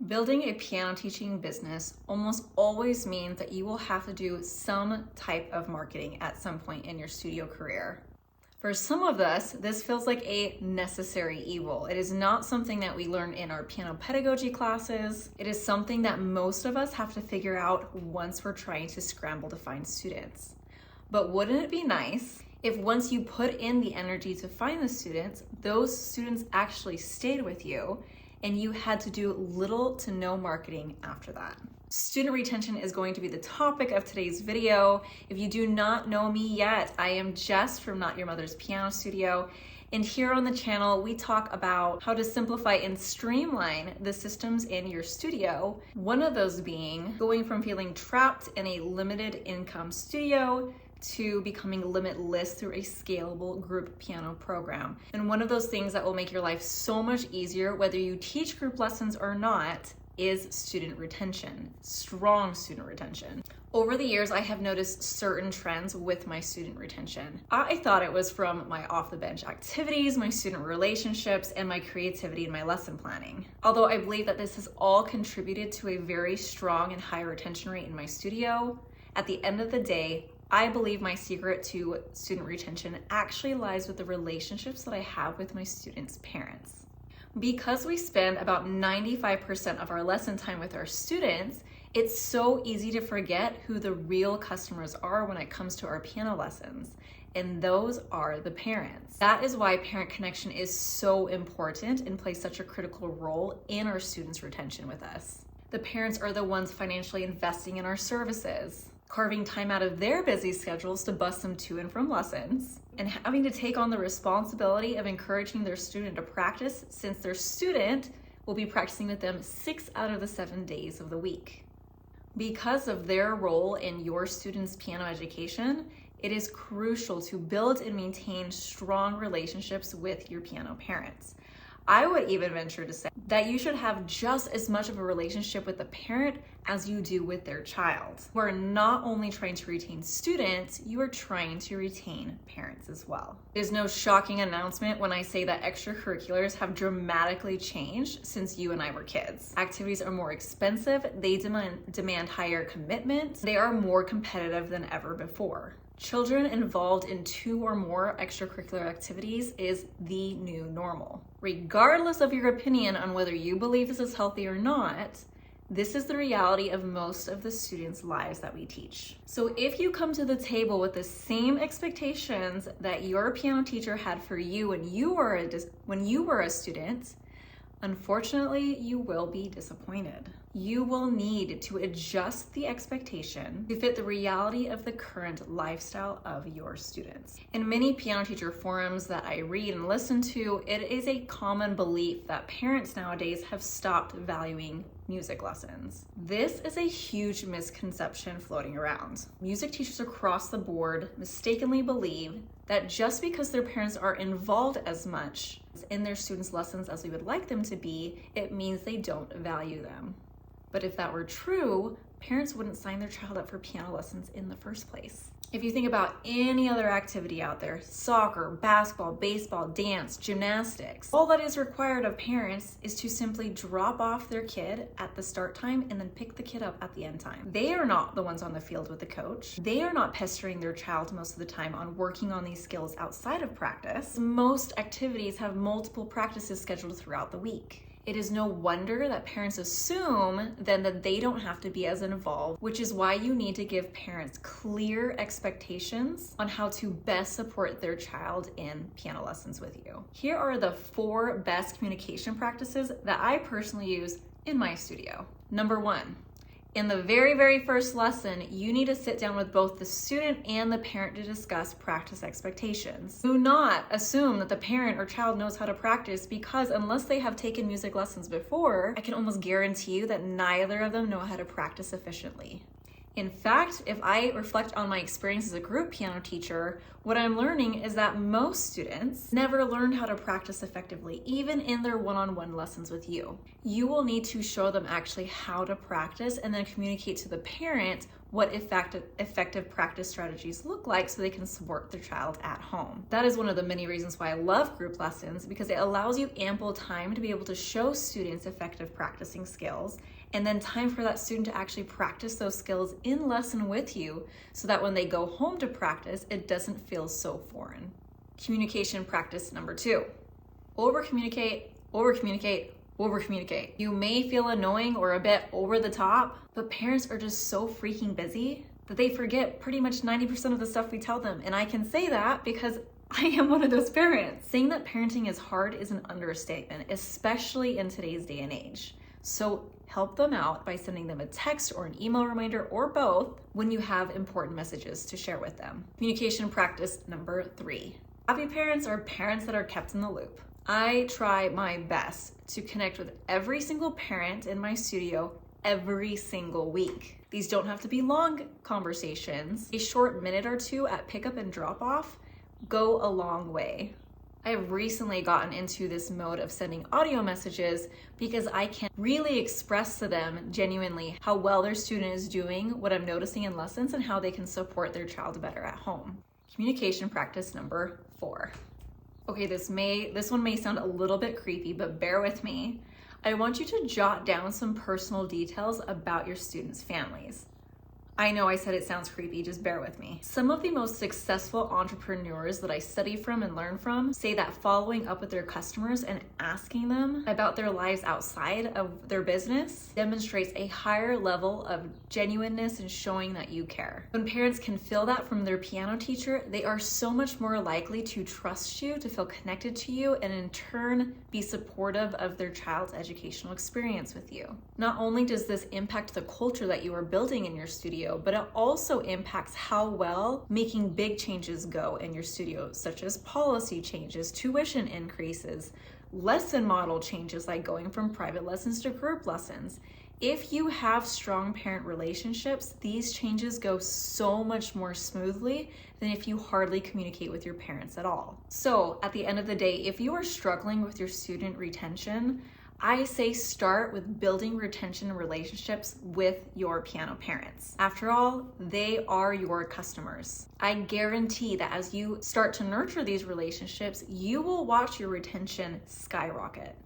Building a piano teaching business almost always means that you will have to do some type of marketing at some point in your studio career. For some of us, this feels like a necessary evil. It is not something that we learn in our piano pedagogy classes. It is something that most of us have to figure out once we're trying to scramble to find students. But wouldn't it be nice if once you put in the energy to find the students, those students actually stayed with you and you had to do little to no marketing after that? Student retention is going to be the topic of today's video. If you do not know me yet, I am Jess from Not Your Mother's Piano Studio. And here on the channel, we talk about how to simplify and streamline the systems in your studio. One of those being going from feeling trapped in a limited income studio to becoming limitless through a scalable group piano program. And one of those things that will make your life so much easier, whether you teach group lessons or not, is student retention, strong student retention. Over the years, I have noticed certain trends with my student retention. I thought it was from my off-the-bench activities, my student relationships, and my creativity in my lesson planning. Although I believe that this has all contributed to a very strong and high retention rate in my studio, at the end of the day, I believe my secret to student retention actually lies with the relationships that I have with my students' parents. Because we spend about 95% of our lesson time with our students, it's so easy to forget who the real customers are when it comes to our piano lessons, and those are the parents. That is why parent connection is so important and plays such a critical role in our students' retention with us. The parents are the ones financially investing in our services, carving time out of their busy schedules to bus them to and from lessons, and having to take on the responsibility of encouraging their student to practice, since their student will be practicing with them 6 out of the 7 days of the week. Because of their role in your student's piano education, it is crucial to build and maintain strong relationships with your piano parents. I would even venture to say that you should have just as much of a relationship with the parent as you do with their child. You are not only trying to retain students, you are trying to retain parents as well. There's no shocking announcement when I say that extracurriculars have dramatically changed since you and I were kids. Activities are more expensive, they demand higher commitment, they are more competitive than ever before. Children involved in 2 or more extracurricular activities is the new normal. Regardless of your opinion on whether you believe this is healthy or not, this is the reality of most of the students' lives that we teach. So if you come to the table with the same expectations that your piano teacher had for you when you were a student, unfortunately, you will be disappointed. You will need to adjust the expectation to fit the reality of the current lifestyle of your students. In many piano teacher forums that I read and listen to, it is a common belief that parents nowadays have stopped valuing music lessons. This is a huge misconception floating around. Music teachers across the board mistakenly believe that just because their parents are involved as much in their students' lessons as we would like them to be, it means they don't value them. But if that were true, parents wouldn't sign their child up for piano lessons in the first place. If you think about any other activity out there, soccer, basketball, baseball, dance, gymnastics, all that is required of parents is to simply drop off their kid at the start time and then pick the kid up at the end time. They are not the ones on the field with the coach. They are not pestering their child most of the time on working on these skills outside of practice. Most activities have multiple practices scheduled throughout the week. It is no wonder that parents assume then that they don't have to be as involved, which is why you need to give parents clear expectations on how to best support their child in piano lessons with you. Here are the 4 best communication practices that I personally use in my studio. Number 1. In the very first lesson, you need to sit down with both the student and the parent to discuss practice expectations. Do not assume that the parent or child knows how to practice, because unless they have taken music lessons before, I can almost guarantee you that neither of them know how to practice efficiently. In fact, if I reflect on my experience as a group piano teacher, what I'm learning is that most students never learned how to practice effectively, even in their one-on-one lessons with you. You will need to show them actually how to practice and then communicate to the parent what effective practice strategies look like so they can support their child at home. That is one of the many reasons why I love group lessons, because it allows you ample time to be able to show students effective practicing skills, and then time for that student to actually practice those skills in lesson with you so that when they go home to practice, it doesn't feel so foreign. Communication practice number 2. Over-communicate, over-communicate, over-communicate. You may feel annoying or a bit over the top, but parents are just so freaking busy that they forget pretty much 90% of the stuff we tell them. And I can say that because I am one of those parents. Saying that parenting is hard is an understatement, especially in today's day and age. So help them out by sending them a text or an email reminder or both when you have important messages to share with them. Communication practice number 3. Happy parents are parents that are kept in the loop. I try my best to connect with every single parent in my studio every single week. These don't have to be long conversations. A short minute or 2 at pickup and drop off go a long way. I have recently gotten into this mode of sending audio messages because I can really express to them genuinely how well their student is doing, what I'm noticing in lessons, and how they can support their child better at home. Communication practice number 4. Okay, this one may sound a little bit creepy, but bear with me. I want you to jot down some personal details about your students' families. I know I said it sounds creepy, just bear with me. Some of the most successful entrepreneurs that I study from and learn from say that following up with their customers and asking them about their lives outside of their business demonstrates a higher level of genuineness and showing that you care. When parents can feel that from their piano teacher, they are so much more likely to trust you, to feel connected to you, and in turn be supportive of their child's educational experience with you. Not only does this impact the culture that you are building in your studio, but it also impacts how well making big changes go in your studio, such as policy changes, tuition increases, lesson model changes like going from private lessons to group lessons. If you have strong parent relationships, these changes go so much more smoothly than if you hardly communicate with your parents at all. So at the end of the day, if you are struggling with your student retention, I say start with building retention relationships with your piano parents. After all, they are your customers. I guarantee that as you start to nurture these relationships, you will watch your retention skyrocket.